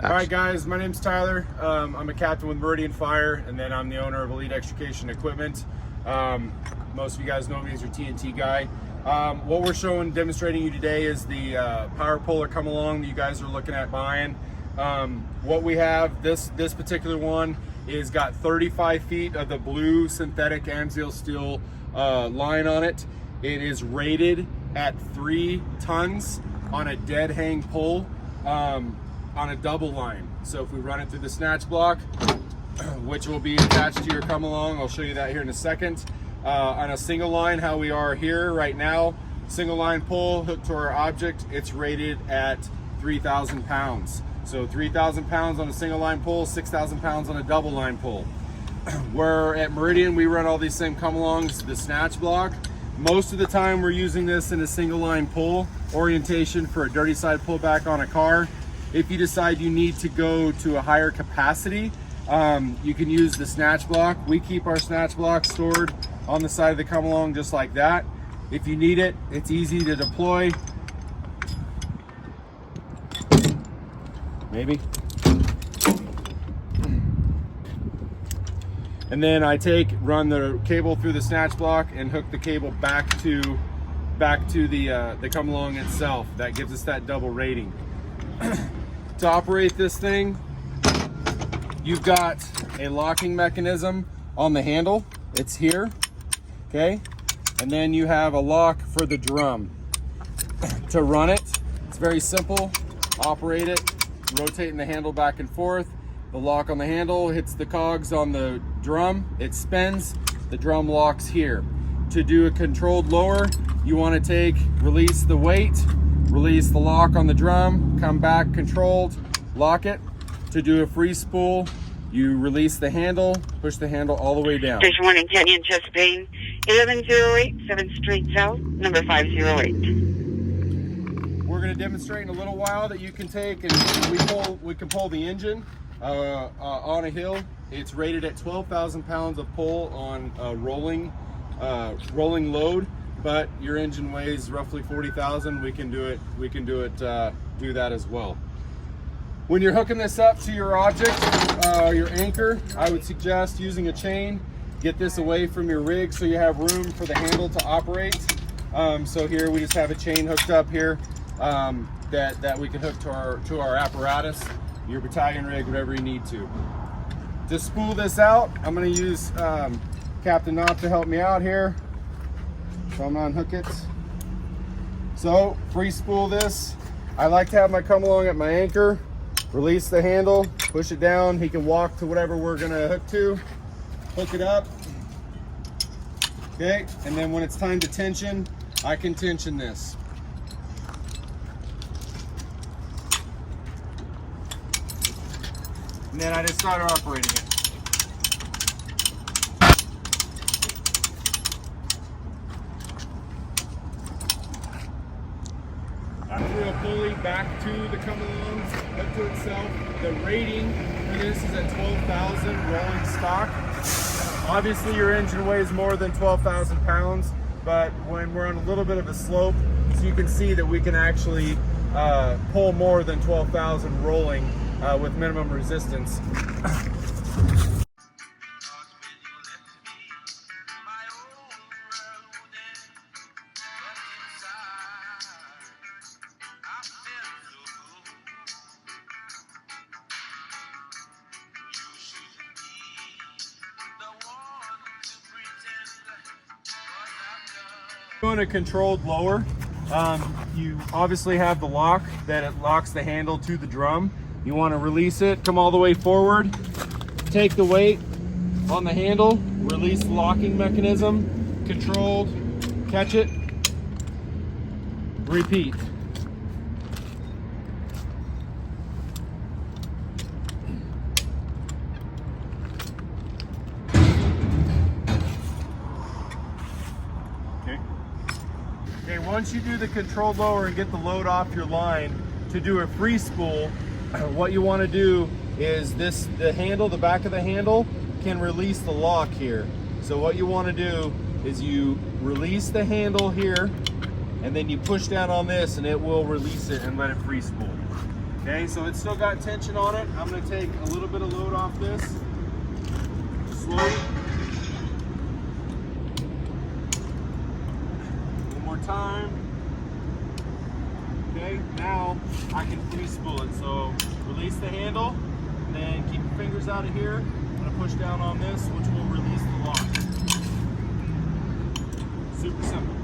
All right, guys, my name's Tyler. I'm a captain with Meridian Fire, and then I'm the owner of Elite Extrication Equipment. Most of you guys know me as your TNT guy. What we're demonstrating you today is the power puller come along that you guys are looking at buying. What we have, this particular one is got 35 feet of the blue synthetic Amzeal steel line on it. It is rated at 3 tons on a dead hang pull. On a double line. So if we run it through the snatch block, which will be attached to your come along, I'll show you that here in a second. On a single line, how we are here right now, single line pull hooked to our object, it's rated at 3,000 pounds. So 3,000 pounds on a single line pull, 6,000 pounds on a double line pull. We're at Meridian, we run all these same come alongs, the snatch block. Most of the time we're using this in a single line pull orientation for a dirty side pullback on a car. If you decide you need to go to a higher capacity, you can use the snatch block. We keep our snatch block stored on the side of the come along just like that. If you need it, it's easy to deploy. Maybe. And then I run the cable through the snatch block and hook the cable back to the come along itself. That gives us that double rating. To operate this thing, you've got a locking mechanism on the handle. It's here, okay? And then you have a lock for the drum. To run it, it's very simple. Operate it, rotating the handle back and forth. The lock on the handle hits the cogs on the drum, it spins, the drum locks here. To do a controlled lower, you want to release the weight, release the lock on the drum, come back controlled, lock it. To do a free spool, you release the handle, push the handle all the way down. Station 1 in Canyon, Chesapeake, 1108 7th Street South, number 508. We're going to demonstrate in a little while that you can take and we can pull the engine on a hill. It's rated at 12,000 pounds of pull on a rolling load. But your engine weighs roughly 40,000. We can do that as well. When you're hooking this up to your object, your anchor, I would suggest using a chain. Get this away from your rig so you have room for the handle to operate. So here we just have a chain hooked up here that we can hook to our apparatus, your battalion rig, whatever you need to. To spool this out, I'm going to use Captain Knott to help me out here. So I'm gonna unhook it. So free spool this. I like to have my come along at my anchor, release the handle, push it down. He can walk to whatever we're gonna hook to, hook it up. Okay, and then when it's time to tension, I can tension this. And then I just start operating it. Through a pulley back to the come along, up to itself. The rating for this is at 12,000 rolling stock. Obviously your engine weighs more than 12,000 pounds, but when we're on a little bit of a slope, so you can see that we can actually pull more than 12,000 rolling with minimum resistance. Doing a controlled lower, you obviously have the lock that it locks the handle to the drum. You want to release it, come all the way forward, take the weight on the handle, release the locking mechanism, controlled, catch it, repeat. Okay, once you do the controlled lower and get the load off your line, to do a free spool, what you want to do is the handle, the back of the handle can release the lock here. So what you want to do is you release the handle here and then you push down on this and it will release it and let it free spool. Okay, so it's still got tension on it. I'm gonna take a little bit of load off this. Slowly. One more time. Okay, now I can free spool it. So release the handle, and then keep your fingers out of here. I'm gonna push down on this, which will release the lock. Super simple.